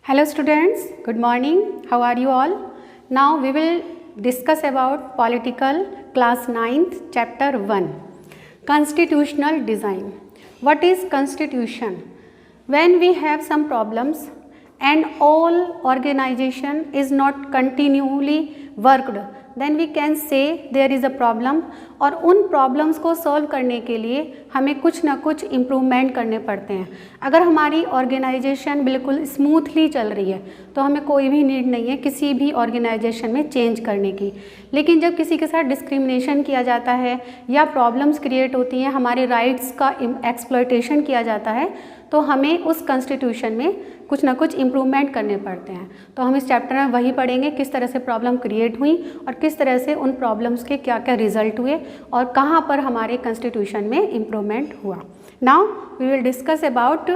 Hello students, good morning. How are you all? Now we will discuss about political class 9th chapter 1 constitutional design. What is constitution? When we have some problems and all organization is not continually worked, then we can say there is a problem और उन problems को solve करने के लिए हमें कुछ ना कुछ इम्प्रूवमेंट करने पड़ते हैं। अगर हमारी ऑर्गेनाइजेशन बिल्कुल स्मूथली चल रही है तो हमें कोई भी नीड नहीं है किसी भी ऑर्गेनाइजेशन में चेंज करने की। लेकिन जब किसी के साथ डिस्क्रिमिनेशन किया जाता है या प्रॉब्लम्स क्रिएट होती हैं, हमारे राइट्स का एक्सप्लॉयटेशन किया जाता है, तो हमें उस कॉन्स्टिट्यूशन में कुछ ना कुछ इम्प्रूवमेंट करने पड़ते हैं। तो हम इस चैप्टर में वही पढ़ेंगे किस तरह से प्रॉब्लम क्रिएट हुई और किस तरह से उन प्रॉब्लम्स के क्या क्या रिजल्ट हुए और कहाँ पर हमारे कॉन्स्टिट्यूशन में इम्प्रूवमेंट हुआ। Now we will discuss about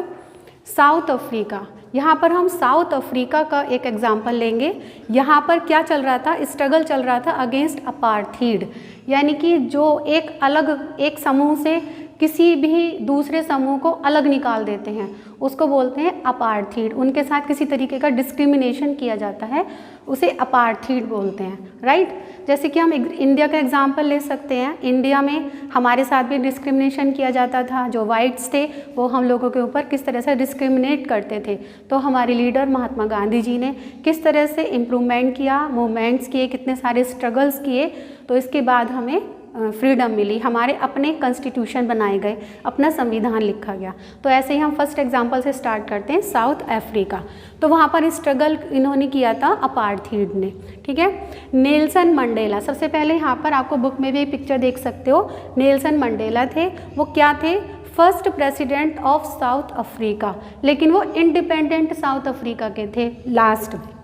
South Africa. यहाँ पर हम साउथ अफ्रीका का एक एग्जाम्पल लेंगे। यहाँ पर क्या चल रहा था, स्ट्रगल चल रहा था अगेंस्ट अपार्थीड, यानी कि जो एक समूह से किसी भी दूसरे समूह को अलग निकाल देते हैं उसको बोलते हैं अपार्थीड। उनके साथ किसी तरीके का डिस्क्रिमिनेशन किया जाता है उसे अपार्थीड बोलते हैं, राइट। जैसे कि हम इंडिया का एग्जांपल ले सकते हैं। इंडिया में हमारे साथ भी डिस्क्रिमिनेशन किया जाता था। जो वाइट्स थे वो हम लोगों के ऊपर किस तरह से डिस्क्रिमिनेट करते थे, तो हमारे लीडर महात्मा गांधी जी ने किस तरह से इम्प्रूवमेंट किया, मूवमेंट्स किए, कितने सारे स्ट्रगल्स किए, तो इसके बाद हमें फ्रीडम मिली, हमारे अपने कॉन्स्टिट्यूशन बनाए गए, अपना संविधान लिखा गया। तो ऐसे ही हम फर्स्ट एग्जांपल से स्टार्ट करते हैं, साउथ अफ्रीका। तो वहाँ पर स्ट्रगल इन्होंने किया था अपार्थीड ने, ठीक है। नेल्सन मंडेला, सबसे पहले यहाँ पर आपको बुक में भी पिक्चर देख सकते हो, नेल्सन मंडेला थे। वो क्या थे? First president of south Africa, लेकिन वो इंडिपेंडेंट साउथ अफ्रीका के थे लास्ट में।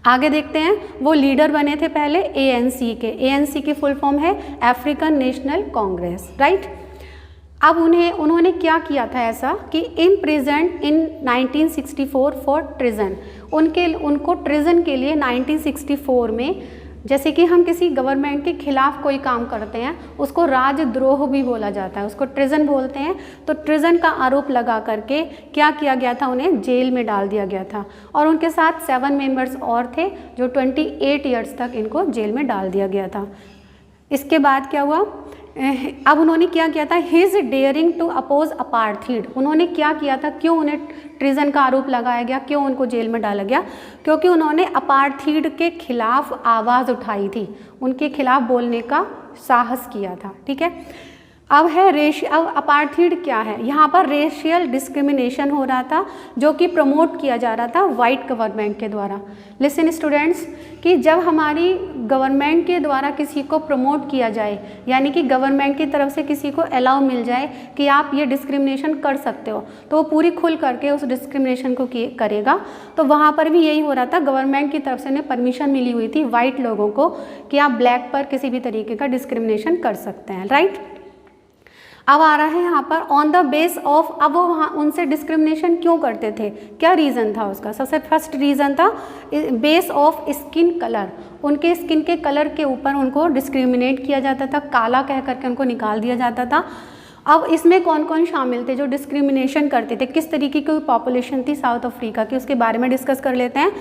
आगे देखते हैं, वो लीडर बने थे पहले ANC के। ANC की फुल फॉर्म है अफ्रीकन नेशनल कांग्रेस, राइट। अब उन्होंने क्या किया था ऐसा कि इम्प्रिजन्ड इन 1964 फॉर ट्रिजन। उनको ट्रिजन के लिए 1964 में, जैसे कि हम किसी गवर्नमेंट के खिलाफ कोई काम करते हैं उसको राजद्रोह भी बोला जाता है, उसको ट्रिजन बोलते हैं। तो ट्रिजन का आरोप लगा करके क्या किया गया था, उन्हें जेल में डाल दिया गया था। और उनके साथ 7 मेंबर्स और थे जो 28 ईयर्स तक इनको जेल में डाल दिया गया था। इसके बाद क्या हुआ, अब उन्होंने क्या किया था, his daring to oppose apartheid. उन्होंने क्या किया था, क्यों उन्हें ट्रिजन का आरोप लगाया गया, क्यों उनको जेल में डाला गया? क्योंकि उन्होंने अपार्थीड के खिलाफ आवाज़ उठाई थी, उनके खिलाफ बोलने का साहस किया था, ठीक है। अब अपार्थीड क्या है, यहाँ पर रेशियल डिस्क्रिमिनेशन हो रहा था जो कि प्रमोट किया जा रहा था वाइट गवर्नमेंट के द्वारा। लिसन स्टूडेंट्स, कि जब हमारी गवर्नमेंट के द्वारा किसी को प्रमोट किया जाए, यानी कि गवर्नमेंट की तरफ से किसी को अलाउ मिल जाए कि आप ये डिस्क्रिमिनेशन कर सकते हो, तो वो पूरी खुल करके उस डिस्क्रिमिनेशन को करेगा। तो वहाँ पर भी यही हो रहा था, गवर्नमेंट की तरफ से उन्हें परमिशन मिली हुई थी वाइट लोगों को कि आप ब्लैक पर किसी भी तरीके का डिस्क्रिमिनेशन कर सकते हैं, राइट। अब आ रहा है यहाँ पर ऑन द बेस ऑफ, अब वो वहाँ उनसे डिस्क्रिमिनेशन क्यों करते थे, क्या रीज़न था उसका? सबसे फर्स्ट रीज़न था बेस ऑफ स्किन कलर। उनके स्किन के कलर के ऊपर उनको डिस्क्रिमिनेट किया जाता था, काला कह करके उनको निकाल दिया जाता था। अब इसमें कौन कौन शामिल थे जो डिस्क्रिमिनेशन करते थे, किस तरीके की पॉपुलेशन थी साउथ अफ्रीका की, उसके बारे में डिस्कस कर लेते हैं।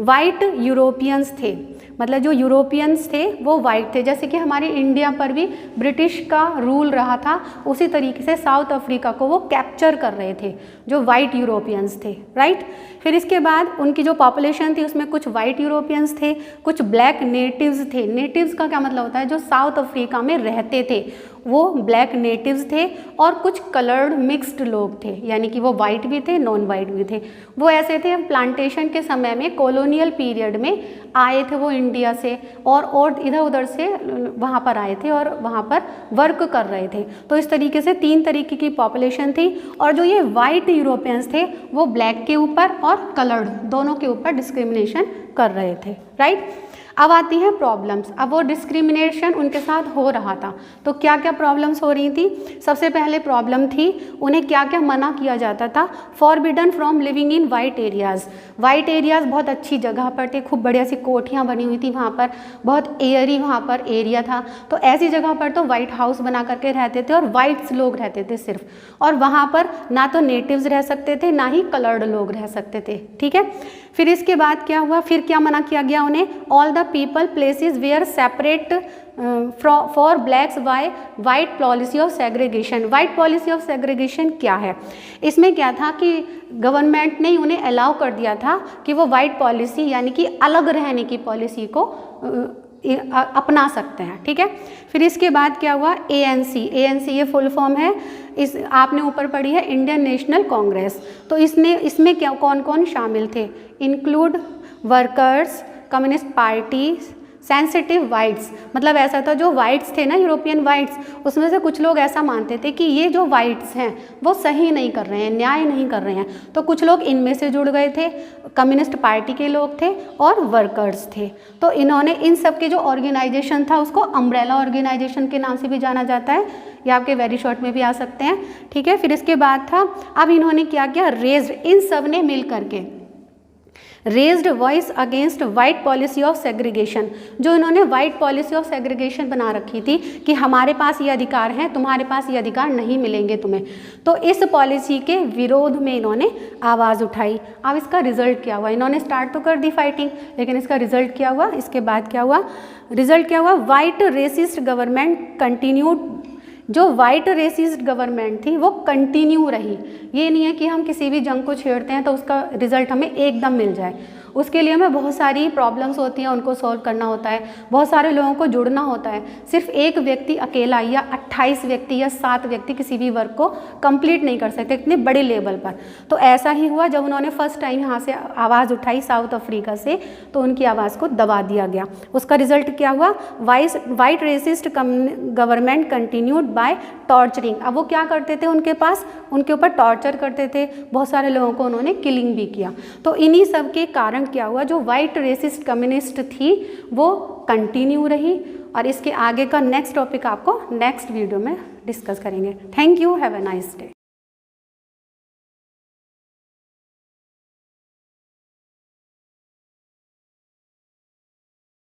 वाइट यूरोपियंस थे, मतलब जो यूरोपियंस थे वो वाइट थे। जैसे कि हमारे इंडिया पर भी ब्रिटिश का रूल रहा था, उसी तरीके से साउथ अफ्रीका को वो कैप्चर कर रहे थे जो वाइट यूरोपियंस थे, राइट। फिर इसके बाद उनकी जो पॉपुलेशन थी उसमें कुछ वाइट यूरोपियंस थे, कुछ ब्लैक नेटिव्स थे। नेटिव्स का क्या मतलब होता है, जो साउथ अफ्रीका में रहते थे वो ब्लैक नेटिव्स थे, और कुछ कलर्ड मिक्स्ड लोग थे, यानी कि वो वाइट भी थे, नॉन वाइट भी थे। वो ऐसे थे, प्लांटेशन के समय में कॉलोनियल पीरियड में आए थे वो इंडिया से और इधर उधर से वहाँ पर आए थे और वहाँ पर वर्क कर रहे थे। तो इस तरीके से 3 तरीके की पॉपुलेशन थी। और जो ये वाइट यूरोपियंस थे वो ब्लैक के ऊपर और कलर्ड दोनों के ऊपर डिस्क्रिमिनेशन कर रहे थे, राइट। अब आती हैं प्रॉब्लम्स। अब वो डिस्क्रिमिनेशन उनके साथ हो रहा था, तो क्या क्या प्रॉब्लम्स हो रही थी? सबसे पहले प्रॉब्लम थी उन्हें क्या क्या मना किया जाता था? Forbidden from living in white areas. White areas बहुत अच्छी जगह पर थे, खूब बढ़िया सी कोठियाँ बनी हुई थी वहाँ पर, बहुत एयरी वहाँ पर एरिया था, तो ऐसी जगह पर तो वाइट हाउस बना करके रहते थे और वाइट्स लोग रहते थे सिर्फ, और वहाँ पर ना तो नेटिव्स रह सकते थे ना ही कलर्ड लोग रह सकते थे। ठीक है, फिर इसके बाद क्या हुआ? फिर क्या मना किया गया उन्हें? All the people places where separate for blacks by white policy of segregation. White policy of segregation क्या है? इसमें क्या था कि गवर्नमेंट ने उन्हें अलाउ कर दिया था कि वो वाइट पॉलिसी यानी कि अलग रहने की पॉलिसी को अपना सकते हैं। ठीक है, फिर इसके बाद क्या हुआ? ANC। ये फुल फॉर्म है, इस आपने ऊपर पढ़ी है, इंडियन नेशनल कांग्रेस। तो इसमें क्या कौन कौन शामिल थे? Include workers, communist party, sensitive whites. मतलब ऐसा था जो वाइट्स थे ना, यूरोपियन वाइट्स, उसमें से कुछ लोग ऐसा मानते थे कि ये जो वाइट्स हैं वो सही नहीं कर रहे हैं, न्याय नहीं कर रहे हैं, तो कुछ लोग इनमें से जुड़ गए थे। कम्युनिस्ट पार्टी के लोग थे और वर्कर्स थे। तो इन्होंने इन सब के जो ऑर्गेनाइजेशन था उसको अम्ब्रेला ऑर्गेनाइजेशन के नाम से भी जाना जाता है, ये आपके वेरी शॉर्ट में भी आ सकते हैं। ठीक है, फिर इसके बाद था, अब इन्होंने क्या किया? रेज्ड, इन सब ने मिल करके raised voice against white policy of segregation. जो इन्होंने वाइट पॉलिसी ऑफ सेग्रीगेशन बना रखी थी कि हमारे पास ये अधिकार हैं, तुम्हारे पास ये अधिकार नहीं मिलेंगे तुम्हें, तो इस पॉलिसी के विरोध में इन्होंने आवाज़ उठाई। अब इसका रिजल्ट क्या हुआ? इन्होंने स्टार्ट तो कर दी फाइटिंग, लेकिन इसका रिजल्ट क्या हुआ? इसके बाद क्या हुआ? रिजल्ट क्या हुआ? White resist government continued. White वाइट रेसिस्ट गवर्नमेंट थी वो कंटिन्यू रही। ये नहीं है कि हम किसी भी जंग को छेड़ते हैं तो उसका रिजल्ट हमें एकदम मिल जाए, उसके लिए हमें बहुत सारी प्रॉब्लम्स होती हैं, उनको सॉल्व करना होता है, बहुत सारे लोगों को जुड़ना होता है। सिर्फ एक व्यक्ति अकेला या 28 व्यक्ति या 7 व्यक्ति किसी भी वर्क को कंप्लीट नहीं कर सकते इतने बड़े लेवल पर। तो ऐसा ही हुआ जब उन्होंने फर्स्ट टाइम यहाँ से आवाज़ उठाई साउथ अफ्रीका से, तो उनकी आवाज़ को दबा दिया गया। उसका रिजल्ट क्या हुआ? White resist government continued by torturing. अब वो क्या करते थे? उनके ऊपर टॉर्चर करते थे, बहुत सारे लोगों को उन्होंने किलिंग भी किया। तो इन्हीं सब के कारण क्या हुआ? जो वाइट रेसिस्ट कम्युनिस्ट थी वो कंटिन्यू रही। और इसके आगे का नेक्स्ट टॉपिक आपको नेक्स्ट वीडियो में डिस्कस करेंगे। Thank you, have a nice day.